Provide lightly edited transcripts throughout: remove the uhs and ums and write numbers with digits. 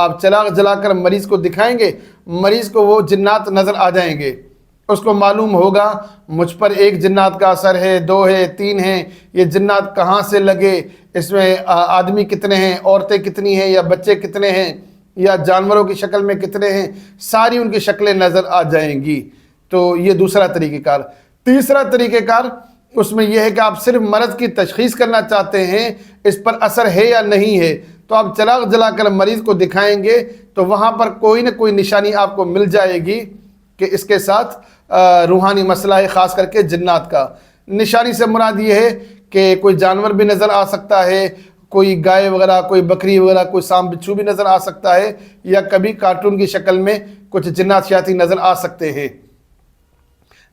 آپ چراغ جلا کر مریض کو دکھائیں گے، مریض کو وہ جنات نظر آ جائیں گے، اس کو معلوم ہوگا مجھ پر ایک جنات کا اثر ہے، 2 ہے، 3 ہیں، یہ جنات کہاں سے لگے، اس میں آدمی کتنے ہیں، عورتیں کتنی ہیں، یا بچے کتنے ہیں، یا جانوروں کی شکل میں کتنے ہیں، ساری ان کی شکلیں نظر آ جائیں گی۔ تو یہ دوسرا طریقہ کار۔ تیسرا طریقہ کار اس میں یہ ہے کہ آپ صرف مرض کی تشخیص کرنا چاہتے ہیں، اس پر اثر ہے یا نہیں ہے، تو آپ چراغ جلا کر مریض کو دکھائیں گے تو وہاں پر کوئی نہ کوئی نشانی آپ کو مل جائے گی کہ اس کے ساتھ روحانی مسئلہ ہے، خاص کر کے جنات کا۔ نشانی سے مراد یہ ہے کہ کوئی جانور بھی نظر آ سکتا ہے، کوئی گائے وغیرہ، کوئی بکری وغیرہ، کوئی سانپ بچھو بھی نظر آ سکتا ہے، یا کبھی کارٹون کی شکل میں کچھ جنات شیاطین نظر آ سکتے ہیں۔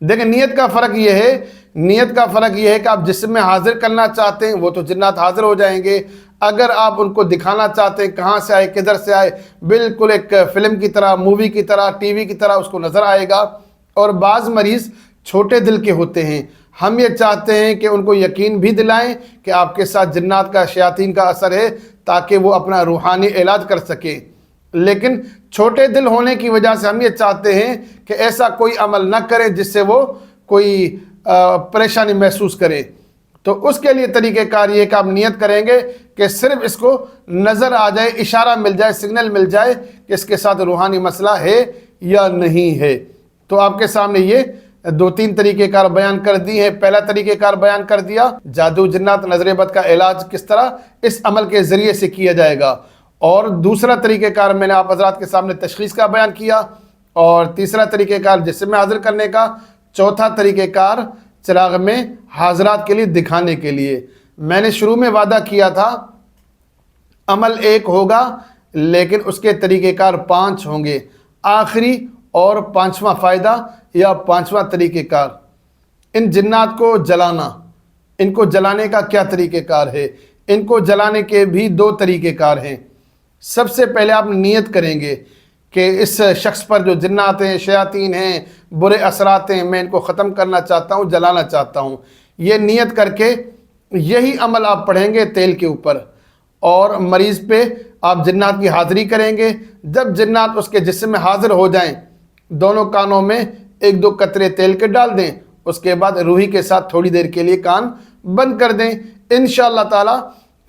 دیکھیں نیت کا فرق یہ ہے کہ آپ جسم میں حاضر کرنا چاہتے ہیں وہ تو جنات حاضر ہو جائیں گے، اگر آپ ان کو دکھانا چاہتے ہیں کہاں سے آئے، کدھر سے آئے، بالکل ایک فلم کی طرح، مووی کی طرح، ٹی وی کی طرح اس کو نظر آئے گا۔ اور بعض مریض چھوٹے دل کے ہوتے ہیں، ہم یہ چاہتے ہیں کہ ان کو یقین بھی دلائیں کہ آپ کے ساتھ جنات کا، شیاطین کا اثر ہے، تاکہ وہ اپنا روحانی علاج کر سکیں۔ لیکن چھوٹے دل ہونے کی وجہ سے ہم یہ چاہتے ہیں کہ ایسا کوئی عمل نہ کرے جس سے وہ کوئی پریشانی محسوس کرے۔ تو اس کے لیے طریقہ کار یہ کہ آپ نیت کریں گے کہ صرف اس کو نظر آ جائے، اشارہ مل جائے، سگنل مل جائے کہ اس کے ساتھ روحانی مسئلہ ہے یا نہیں ہے۔ تو آپ کے سامنے یہ 2-3 طریقہ کار بیان کر دی ہیں۔ پہلا طریقہ کار بیان کر دیا، جادو، جنات، نظر بد کا علاج کس طرح اس عمل کے ذریعے سے کیا جائے گا، اور دوسرا طریقہ کار میں نے آپ حضرات کے سامنے تشخیص کا بیان کیا، اور تیسرا طریقہ کار جسم میں حاضر کرنے کا، چوتھا طریقہ کار چراغ میں حاضرات کے لیے دکھانے کے لیے۔ میں نے شروع میں وعدہ کیا تھا عمل ایک ہوگا لیکن اس کے طریقہ کار 5 ہوں گے۔ آخری اور 5واں فائدہ یا 5واں طریقہ کار، ان جنات کو جلانا۔ ان کو جلانے کا کیا طریقہ کار ہے؟ ان کو جلانے کے بھی 2 طریقہ کار ہیں۔ سب سے پہلے آپ نیت کریں گے کہ اس شخص پر جو جنات ہیں، شیاطین ہیں، برے اثرات ہیں، میں ان کو ختم کرنا چاہتا ہوں، جلانا چاہتا ہوں۔ یہ نیت کر کے یہی عمل آپ پڑھیں گے تیل کے اوپر، اور مریض پہ آپ جنات کی حاضری کریں گے۔ جب جنات اس کے جسم میں حاضر ہو جائیں، دونوں کانوں میں 1-2 قطرے تیل کے ڈال دیں، اس کے بعد روحی کے ساتھ تھوڑی دیر کے لیے کان بند کر دیں۔ انشاءاللہ تعالی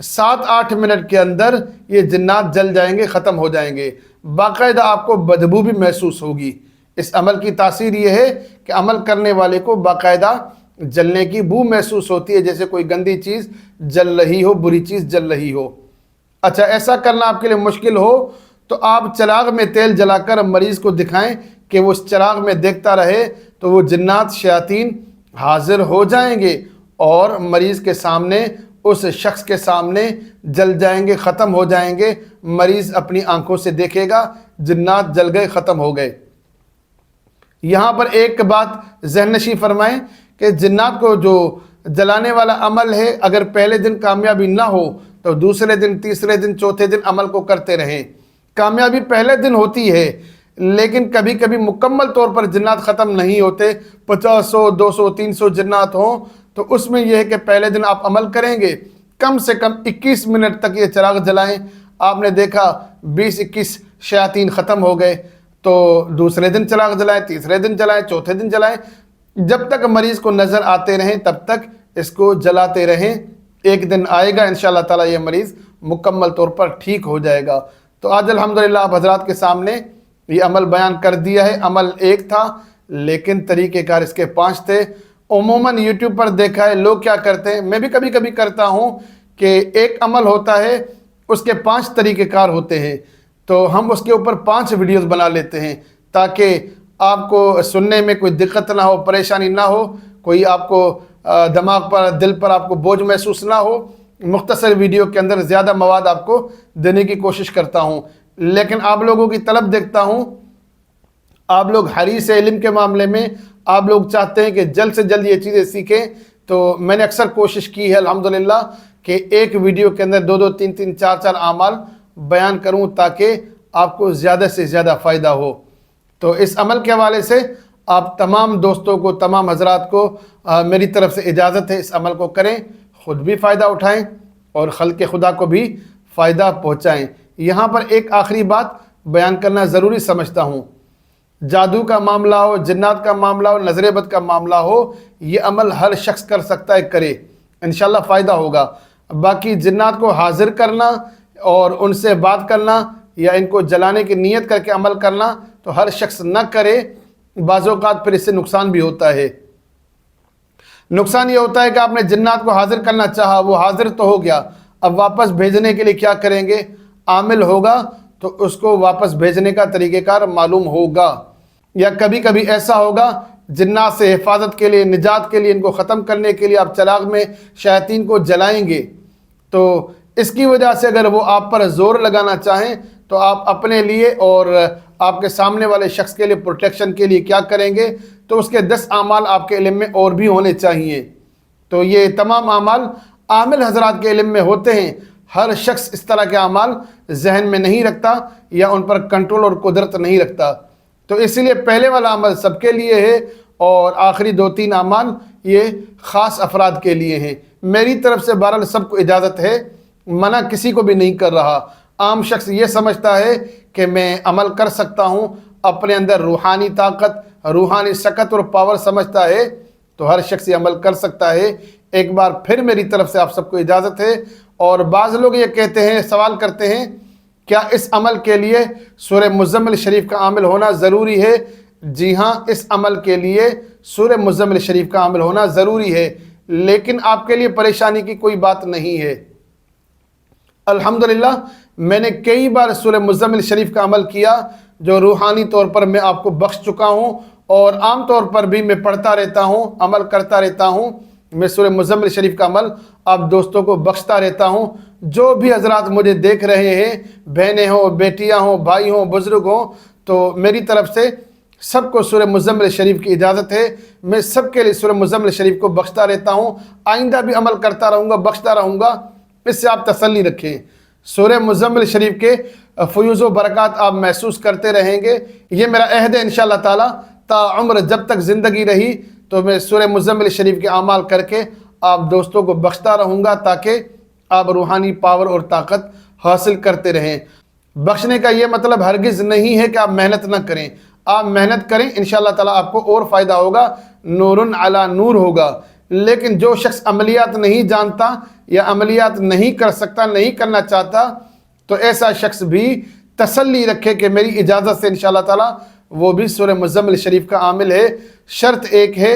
7-8 منٹ کے اندر یہ جنات جل جائیں گے، ختم ہو جائیں گے۔ باقاعدہ آپ کو بدبو بھی محسوس ہوگی۔ اس عمل کی تاثیر یہ ہے کہ عمل کرنے والے کو باقاعدہ جلنے کی بو محسوس ہوتی ہے، جیسے کوئی گندی چیز جل رہی ہو، بری چیز جل رہی ہو۔ اچھا، ایسا کرنا آپ کے لیے مشکل ہو تو آپ چراغ میں تیل جلا کر مریض کو دکھائیں کہ وہ اس چراغ میں دیکھتا رہے، تو وہ جنات، شیاطین حاضر ہو جائیں گے اور مریض کے سامنے، اس شخص کے سامنے جل جائیں گے، ختم ہو جائیں گے۔ مریض اپنی آنکھوں سے دیکھے گا جنات جل گئے، ختم ہو گئے۔ یہاں پر ایک بات ذہن نشین فرمائیں کہ جنات کو جو جلانے والا عمل ہے، اگر پہلے دن کامیابی نہ ہو تو دوسرے دن، تیسرے دن، چوتھے دن عمل کو کرتے رہیں۔ کامیابی پہلے دن ہوتی ہے، لیکن کبھی کبھی مکمل طور پر جنات ختم نہیں ہوتے۔ 50، 100، 200، 300 جنات ہوں تو اس میں یہ ہے کہ پہلے دن آپ عمل کریں گے، کم سے کم 21 منٹ تک یہ چراغ جلائیں۔ آپ نے دیکھا 20-21 شیاطین ختم ہو گئے، تو دوسرے دن چراغ جلائیں، تیسرے دن جلائیں، چوتھے دن جلائیں، جب تک مریض کو نظر آتے رہیں تب تک اس کو جلاتے رہیں۔ ایک دن آئے گا انشاءاللہ تعالی یہ مریض مکمل طور پر ٹھیک ہو جائے گا۔ تو آج الحمدللہ آپ حضرات کے سامنے یہ عمل بیان کر دیا ہے۔ عمل ایک تھا لیکن طریقہ کار اس کے 5 تھے۔ عموماً یوٹیوب پر دیکھا ہے لوگ کیا کرتے ہیں، میں بھی کبھی کبھی کرتا ہوں، کہ ایک عمل ہوتا ہے اس کے 5 طریقہ کار ہوتے ہیں، تو ہم اس کے اوپر 5 ویڈیوز بنا لیتے ہیں تاکہ آپ کو سننے میں کوئی دقت نہ ہو، پریشانی نہ ہو، کوئی آپ کو دماغ پر، دل پر آپ کو بوجھ محسوس نہ ہو۔ مختصر ویڈیو کے اندر زیادہ مواد آپ کو دینے کی کوشش کرتا ہوں، لیکن آپ لوگوں کی طلب دیکھتا ہوں، آپ لوگ حریص علم کے معاملے میں آپ لوگ چاہتے ہیں کہ جلد سے جلد یہ چیزیں سیکھیں۔ تو میں نے اکثر کوشش کی ہے الحمدللہ کہ ایک ویڈیو کے اندر 2-2، 3-3، 4-4 اعمال بیان کروں تاکہ آپ کو زیادہ سے زیادہ فائدہ ہو۔ تو اس عمل کے حوالے سے آپ تمام دوستوں کو، تمام حضرات کو میری طرف سے اجازت ہے، اس عمل کو کریں، خود بھی فائدہ اٹھائیں اور خلق خدا کو بھی فائدہ پہنچائیں۔ یہاں پر ایک آخری بات بیان کرنا ضروری سمجھتا ہوں، جادو کا معاملہ ہو، جنات کا معاملہ ہو، نظر بد کا معاملہ ہو، یہ عمل ہر شخص کر سکتا ہے، کرے انشاءاللہ فائدہ ہوگا۔ باقی جنات کو حاضر کرنا اور ان سے بات کرنا یا ان کو جلانے کی نیت کر کے عمل کرنا تو ہر شخص نہ کرے، بعض اوقات پھر اس سے نقصان بھی ہوتا ہے۔ نقصان یہ ہوتا ہے کہ آپ نے جنات کو حاضر کرنا چاہا، وہ حاضر تو ہو گیا، اب واپس بھیجنے کے لیے کیا کریں گے؟ عامل ہوگا تو اس کو واپس بھیجنے کا طریقہ کار معلوم ہوگا۔ یا کبھی کبھی ایسا ہوگا جنات سے حفاظت کے لیے، نجات کے لیے، ان کو ختم کرنے کے لیے آپ چراغ میں شیاطین کو جلائیں گے، تو اس کی وجہ سے اگر وہ آپ پر زور لگانا چاہیں تو آپ اپنے لیے اور آپ کے سامنے والے شخص کے لیے پروٹیکشن کے لیے کیا کریں گے؟ تو اس کے 10 اعمال آپ کے علم میں اور بھی ہونے چاہیے۔ تو یہ تمام اعمال عامل حضرات کے علم میں ہوتے ہیں، ہر شخص اس طرح کے اعمال ذہن میں نہیں رکھتا یا ان پر کنٹرول اور قدرت نہیں رکھتا، تو اس لیے پہلے والا عمل سب کے لیے ہے اور آخری 2-3 اعمال یہ خاص افراد کے لیے ہیں۔ میری طرف سے بہرحال سب کو اجازت ہے، منع کسی کو بھی نہیں کر رہا۔ عام شخص یہ سمجھتا ہے کہ میں عمل کر سکتا ہوں، اپنے اندر روحانی طاقت، روحانی سکت اور پاور سمجھتا ہے، تو ہر شخص یہ عمل کر سکتا ہے۔ ایک بار پھر میری طرف سے آپ سب کو اجازت ہے۔ اور بعض لوگ یہ کہتے ہیں، سوال کرتے ہیں، کیا اس عمل کے لیے سورہ مزمل شریف کا عامل ہونا ضروری ہے؟ جی ہاں، اس عمل کے لیے سورہ مزمل شریف کا عامل ہونا ضروری ہے، لیکن آپ کے لیے پریشانی کی کوئی بات نہیں ہے۔ الحمدللہ میں نے کئی بار سورہ مزمل شریف کا عمل کیا، جو روحانی طور پر میں آپ کو بخش چکا ہوں، اور عام طور پر بھی میں پڑھتا رہتا ہوں، عمل کرتا رہتا ہوں۔ میں سورہ مزمل شریف کا عمل آپ دوستوں کو بخشتا رہتا ہوں۔ جو بھی حضرات مجھے دیکھ رہے ہیں، بہنیں ہوں، بیٹیاں ہوں، بھائی ہوں، بزرگ ہوں، تو میری طرف سے سب کو سورہ مزمل شریف کی اجازت ہے۔ میں سب کے لیے سورہ مزمل شریف کو بخشتا رہتا ہوں، آئندہ بھی عمل کرتا رہوں گا، بخشتا رہوں گا، اس سے آپ تسلی رکھیں۔ سورہ مزمل شریف کے فیوز و برکات آپ محسوس کرتے رہیں گے، یہ میرا عہد ہے انشاءاللہ تعالی، تا عمر جب تک زندگی رہی تو میں سورہ مزمل شریف کے اعمال کر کے آپ دوستوں کو بخشتا رہوں گا، تاکہ آپ روحانی پاور اور طاقت حاصل کرتے رہیں۔ بخشنے کا یہ مطلب ہرگز نہیں ہے کہ آپ محنت نہ کریں، آپ محنت کریں، انشاءاللہ تعالی آپ کو اور فائدہ ہوگا، نور علی نور ہوگا۔ لیکن جو شخص عملیات نہیں جانتا یا عملیات نہیں کر سکتا، نہیں کرنا چاہتا، تو ایسا شخص بھی تسلی رکھے کہ میری اجازت سے انشاءاللہ تعالی وہ بھی سورہ مزمل شریف کا عامل ہے۔ شرط ایک ہے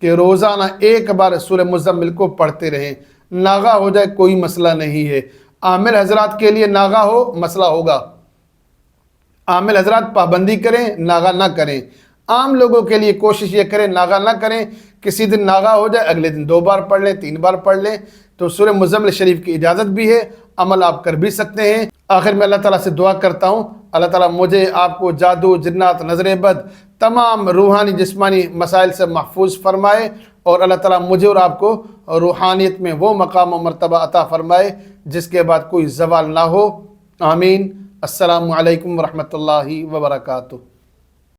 کہ روزانہ ایک بار سورہ مزمل کو پڑھتے رہیں، ناغہ ہو جائے کوئی مسئلہ نہیں ہے۔ عامل حضرات کے لیے ناغہ ہو مسئلہ ہوگا، عامل حضرات پابندی کریں، ناغہ نہ کریں۔ عام لوگوں کے لیے کوشش یہ کریں ناغہ نہ کریں، کسی دن ناغہ ہو جائے اگلے دن 2 بار پڑھ لیں، 3 بار پڑھ لیں، تو سورہ مزمل شریف کی اجازت بھی ہے، عمل آپ کر بھی سکتے ہیں۔ آخر میں اللہ تعالیٰ سے دعا کرتا ہوں، اللہ تعالیٰ مجھے آپ کو جادو، جنات، نظر بد، تمام روحانی جسمانی مسائل سے محفوظ فرمائے، اور اللہ تعالیٰ مجھے اور آپ کو روحانیت میں وہ مقام و مرتبہ عطا فرمائے جس کے بعد کوئی زوال نہ ہو، آمین۔ السلام علیکم ورحمۃ اللہ وبرکاتہ۔